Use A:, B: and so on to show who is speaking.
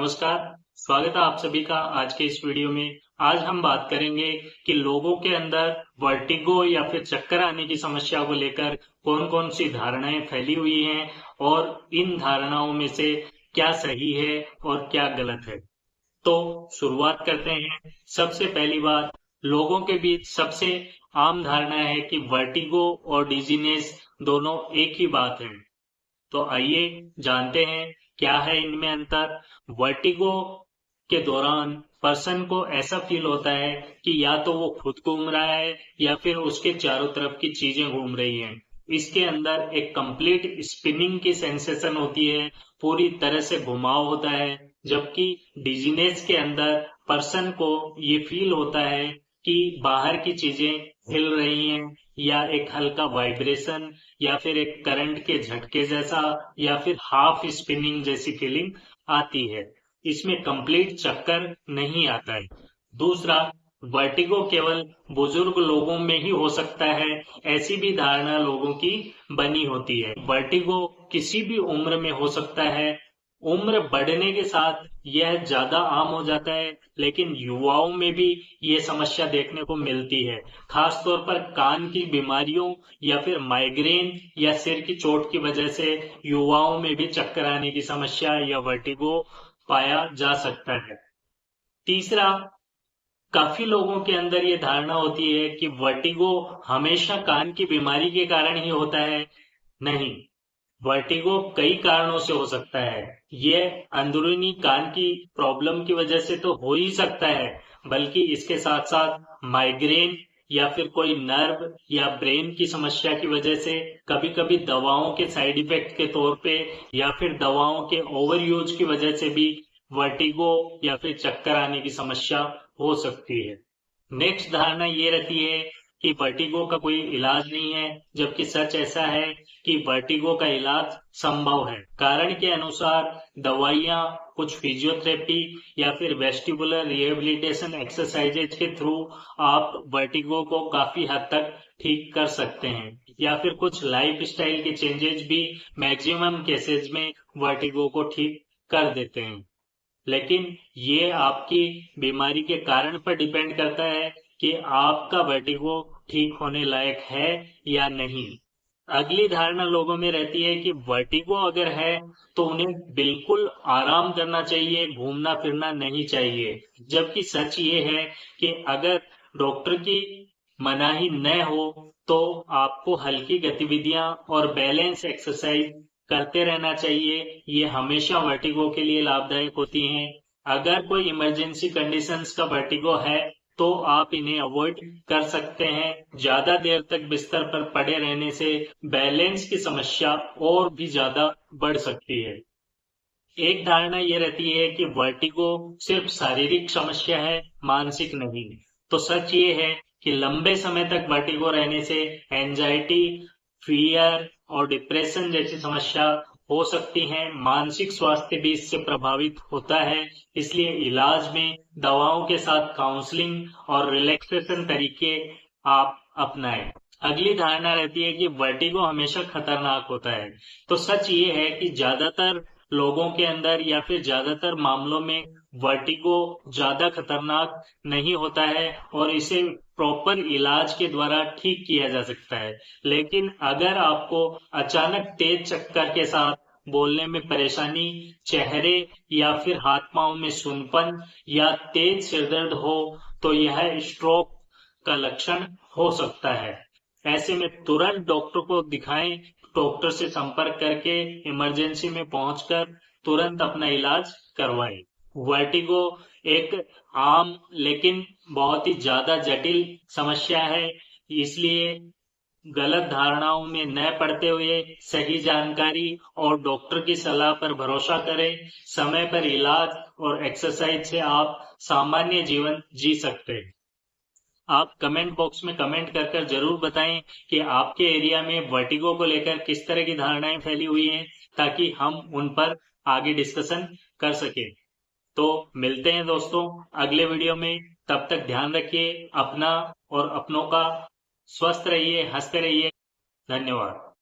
A: नमस्कार, स्वागत है आप सभी का आज के इस वीडियो में। आज हम बात करेंगे कि लोगों के अंदर वर्टिगो या फिर चक्कर आने की समस्या को लेकर कौन-कौन सी धारणाएं फैली हुई हैं और इन धारणाओं में से क्या सही है और क्या गलत है। तो शुरुआत करते हैं। सबसे पहली बात, लोगों के बीच सबसे आम धारणा है कि वर्टिगो और डिजीनेस दोनों एक ही बात है। तो आइए जानते हैं क्या है इनमें अंतर। वर्टिगो के दौरान पर्सन को ऐसा फील होता है कि या तो वो खुद घूम रहा है या फिर उसके चारों तरफ की चीजें घूम रही हैं। इसके अंदर एक कंप्लीट स्पिनिंग की सेंसेशन होती है, पूरी तरह से घुमाव होता है। जबकि डिजीनेस के अंदर पर्सन को ये फील होता है कि बाहर की चीजें हिल रही हैं या एक हल्का वाइब्रेशन या फिर एक करंट के झटके जैसा या फिर हाफ स्पिनिंग जैसी फीलिंग आती है। इसमें कंप्लीट चक्कर नहीं आता है। दूसरा, वर्टिगो केवल बुजुर्ग लोगों में ही हो सकता है, ऐसी भी धारणा लोगों की बनी होती है। वर्टिगो किसी भी उम्र में हो सकता है। उम्र बढ़ने के साथ यह ज्यादा आम हो जाता है, लेकिन युवाओं में भी ये समस्या देखने को मिलती है। खास तौर पर कान की बीमारियों या फिर माइग्रेन या सिर की चोट की वजह से युवाओं में भी चक्कर आने की समस्या या वर्टिगो पाया जा सकता है। तीसरा, काफी लोगों के अंदर ये धारणा होती है कि वर्टिगो हमेशा कान की बीमारी के कारण ही होता है। नहीं, वर्टिगो कई कारणों से हो सकता है। ये अंदरूनी कान की प्रॉब्लम की वजह से तो हो ही सकता है, बल्कि इसके साथ साथ माइग्रेन या फिर कोई नर्व या ब्रेन की समस्या की वजह से, कभी कभी दवाओं के साइड इफेक्ट के तौर पे या फिर दवाओं के ओवर यूज की वजह से भी वर्टिगो या फिर चक्कर आने की समस्या हो सकती है। नेक्स्ट धारणा ये रहती है कि वर्टिगो का कोई इलाज नहीं है, जबकि सच ऐसा है कि वर्टिगो का इलाज संभव है। कारण के अनुसार दवाइयाँ, कुछ फिजियोथेरेपी या फिर वेस्टिबुलर रिहेबिलिटेशन एक्सरसाइजेज के थ्रू आप वर्टिगो को काफी हद तक ठीक कर सकते हैं, या फिर कुछ लाइफ स्टाइल के चेंजेस भी मैक्सिमम केसेस में वर्टिगो को ठीक कर देते हैं। लेकिन ये आपकी बीमारी के कारण पर डिपेंड करता है कि आपका वर्टिगो ठीक होने लायक है या नहीं। अगली धारणा लोगों में रहती है कि वर्टिगो अगर है तो उन्हें बिल्कुल आराम करना चाहिए, घूमना फिरना नहीं चाहिए। जबकि सच ये है कि अगर डॉक्टर की मनाही न हो तो आपको हल्की गतिविधियां और बैलेंस एक्सरसाइज करते रहना चाहिए। ये हमेशा वर्टिगो के लिए लाभदायक होती हैं। अगर कोई इमरजेंसी कंडीशंस का वर्टिगो है तो आप इन्हें अवॉइड कर सकते हैं। ज्यादा देर तक बिस्तर पर पड़े रहने से बैलेंस की समस्या और भी ज्यादा बढ़ सकती है। एक धारणा ये रहती है कि वर्टिगो सिर्फ शारीरिक समस्या है, मानसिक नहीं। तो सच ये है कि लंबे समय तक वर्टिगो रहने से एंजाइटी, फियर और डिप्रेशन जैसी समस्या हो सकती हैं। मानसिक स्वास्थ्य भी इससे प्रभावित होता है। इसलिए इलाज में दवाओं के साथ काउंसलिंग और रिलैक्सेशन तरीके आप अपनाएं। अगली धारणा रहती है कि वर्टिगो हमेशा खतरनाक होता है। तो सच ये है कि ज्यादातर लोगों के अंदर या फिर ज्यादातर मामलों में वर्टिगो ज्यादा खतरनाक नहीं होता है और इसे प्रॉपर इलाज के द्वारा ठीक किया जा सकता है। लेकिन अगर आपको अचानक तेज चक्कर के साथ बोलने में परेशानी, चेहरे या फिर हाथ पांव में सूनपन या तेज सिरदर्द हो तो यह स्ट्रोक का लक्षण हो सकता है। ऐसे में तुरंत डॉक्टर को दिखाएं। डॉक्टर से संपर्क करके इमरजेंसी में पहुंचकर तुरंत अपना इलाज करवाएं। वर्टिगो एक आम लेकिन बहुत ही ज्यादा जटिल समस्या है, इसलिए गलत धारणाओं में न पड़ते हुए सही जानकारी और डॉक्टर की सलाह पर भरोसा करें। समय पर इलाज और एक्सरसाइज से आप सामान्य जीवन जी सकते हैं। आप कमेंट बॉक्स में कमेंट कर जरूर बताएं कि आपके एरिया में वर्टिगो को लेकर किस तरह की धारणाएं फैली हुई हैं, ताकि हम उन पर आगे डिस्कशन कर सकें। तो मिलते हैं दोस्तों अगले वीडियो में। तब तक ध्यान रखिए अपना और अपनों का। स्वस्थ रहिए, हंसते रहिए। धन्यवाद।